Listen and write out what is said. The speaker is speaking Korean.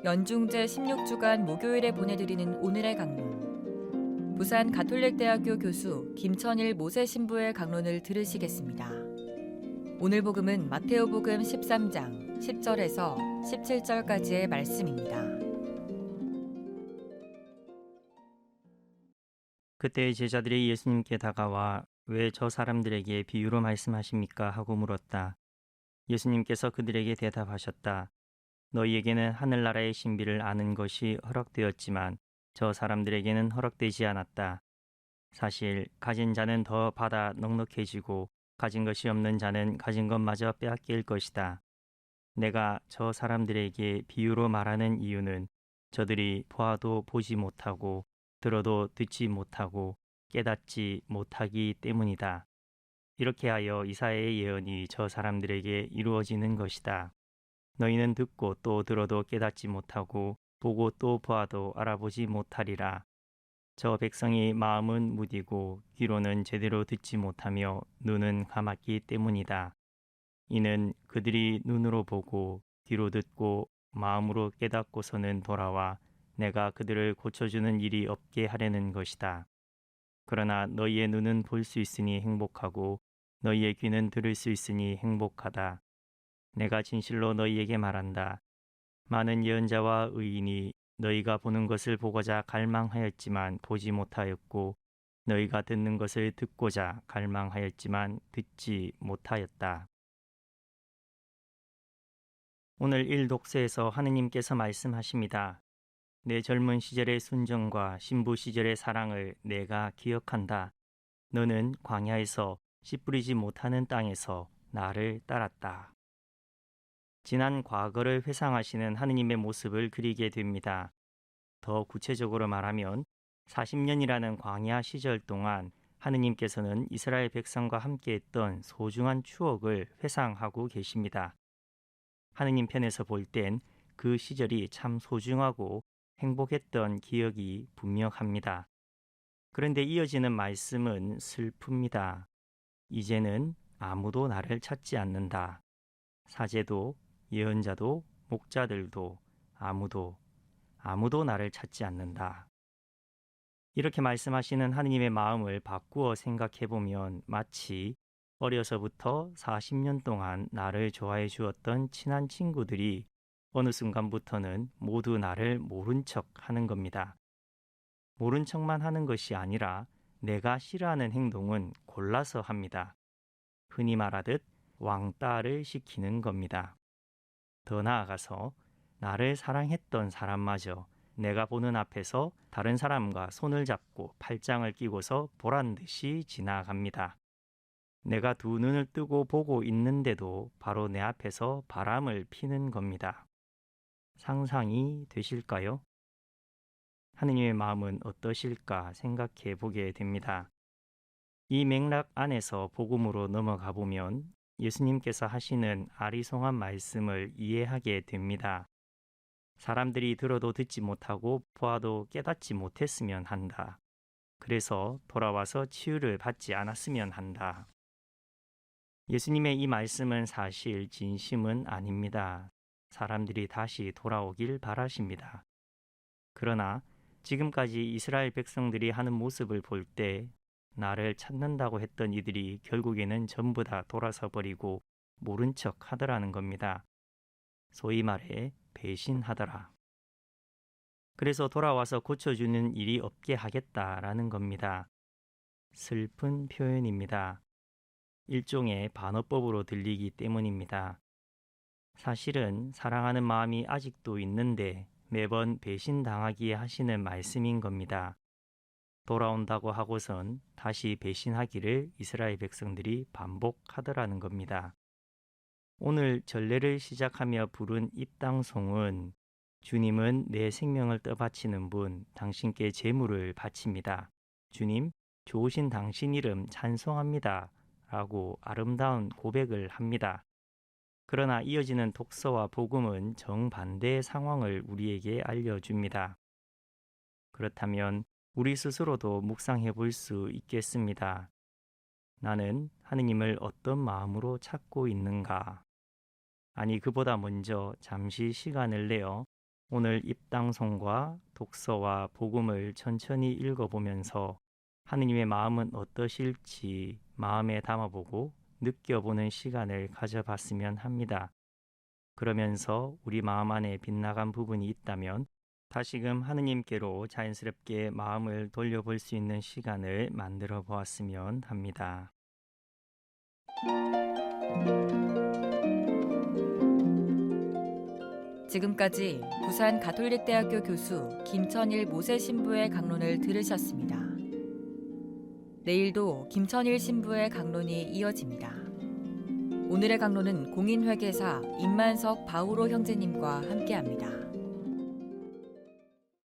연중제 16주간 목요일에 보내드리는 오늘의 강론. 부산 가톨릭대학교 교수 김천일 모세 신부의 강론을 들으시겠습니다. 오늘 복음은 마테오복음 13장 10절에서 17절까지의 말씀입니다. 그때 제자들이 예수님께 다가와 왜 저 사람들에게 비유로 말씀하십니까? 하고 물었다. 예수님께서 그들에게 대답하셨다. 너희에게는 하늘나라의 신비를 아는 것이 허락되었지만 저 사람들에게는 허락되지 않았다. 사실 가진 자는 더 받아 넉넉해지고 가진 것이 없는 자는 가진 것마저 빼앗길 것이다. 내가 저 사람들에게 비유로 말하는 이유는 저들이 보아도 보지 못하고 들어도 듣지 못하고 깨닫지 못하기 때문이다. 이렇게 하여 이사야의 예언이 저 사람들에게 이루어지는 것이다. 너희는 듣고 또 들어도 깨닫지 못하고 보고 또 보아도 알아보지 못하리라. 저 백성이 마음은 무디고 귀로는 제대로 듣지 못하며 눈은 감았기 때문이다. 이는 그들이 눈으로 보고 귀로 듣고 마음으로 깨닫고서는 돌아와 내가 그들을 고쳐주는 일이 없게 하려는 것이다. 그러나 너희의 눈은 볼 수 있으니 행복하고 너희의 귀는 들을 수 있으니 행복하다. 내가 진실로 너희에게 말한다. 많은 예언자와 의인이 너희가 보는 것을 보고자 갈망하였지만 보지 못하였고 너희가 듣는 것을 듣고자 갈망하였지만 듣지 못하였다. 오늘 1독서에서 하느님께서 말씀하십니다. 내 젊은 시절의 순정과 신부 시절의 사랑을 내가 기억한다. 너는 광야에서 씨 뿌리지 못하는 땅에서 나를 따랐다. 지난 과거를 회상하시는 하느님의 모습을 그리게 됩니다. 더 구체적으로 말하면 40년이라는 광야 시절 동안 하느님께서는 이스라엘 백성과 함께했던 소중한 추억을 회상하고 계십니다. 하느님 편에서 볼 땐 그 시절이 참 소중하고 행복했던 기억이 분명합니다. 그런데 이어지는 말씀은 슬픕니다. 이제는 아무도 나를 찾지 않는다. 사제도 예언자도 목자들도 아무도 나를 찾지 않는다. 이렇게 말씀하시는 하느님의 마음을 바꾸어 생각해보면 마치 어려서부터 40년 동안 나를 좋아해 주었던 친한 친구들이 어느 순간부터는 모두 나를 모른 척 하는 겁니다. 모른 척만 하는 것이 아니라 내가 싫어하는 행동은 골라서 합니다. 흔히 말하듯 왕따를 시키는 겁니다. 더 나아가서 나를 사랑했던 사람마저 내가 보는 앞에서 다른 사람과 손을 잡고 팔짱을 끼고서 보란 듯이 지나갑니다. 내가 두 눈을 뜨고 보고 있는데도 바로 내 앞에서 바람을 피는 겁니다. 상상이 되실까요? 하느님의 마음은 어떠실까 생각해 보게 됩니다. 이 맥락 안에서 복음으로 넘어가 보면 예수님께서 하시는 아리송한 말씀을 이해하게 됩니다. 사람들이 들어도 듣지 못하고 보아도 깨닫지 못했으면 한다. 그래서 돌아와서 치유를 받지 않았으면 한다. 예수님의 이 말씀은 사실 진심은 아닙니다. 사람들이 다시 돌아오길 바라십니다. 그러나 지금까지 이스라엘 백성들이 하는 모습을 볼 때 나를 찾는다고 했던 이들이 결국에는 전부 다 돌아서 버리고 모른 척 하더라는 겁니다. 소위 말해 배신하더라. 그래서 돌아와서 고쳐주는 일이 없게 하겠다라는 겁니다. 슬픈 표현입니다. 일종의 반어법으로 들리기 때문입니다. 사실은 사랑하는 마음이 아직도 있는데 매번 배신당하기에 하시는 말씀인 겁니다. 돌아온다고 하고선 다시 배신하기를 이스라엘 백성들이 반복하더라는 겁니다. 오늘 전례를 시작하며 부른 입당송은 주님은 내 생명을 떠바치는 분, 당신께 제물을 바칩니다. 주님, 좋으신 당신 이름 찬송합니다. 라고 아름다운 고백을 합니다. 그러나 이어지는 독서와 복음은 정반대의 상황을 우리에게 알려줍니다. 그렇다면 우리 스스로도 묵상해 볼 수 있겠습니다. 나는 하느님을 어떤 마음으로 찾고 있는가? 아니, 그보다 먼저 잠시 시간을 내어 오늘 입당성과 독서와 복음을 천천히 읽어보면서 하느님의 마음은 어떠실지 마음에 담아보고 느껴보는 시간을 가져봤으면 합니다. 그러면서 우리 마음 안에 빗나간 부분이 있다면 다시금 하느님께로 자연스럽게 마음을 돌려볼 수 있는 시간을 만들어 보았으면 합니다. 지금까지 부산 가톨릭대학교 교수 김천일 모세 신부의 강론을 들으셨습니다. 내일도 김천일 신부의 강론이 이어집니다. 오늘의 강론은 공인회계사 임만석 바오로 형제님과 함께합니다.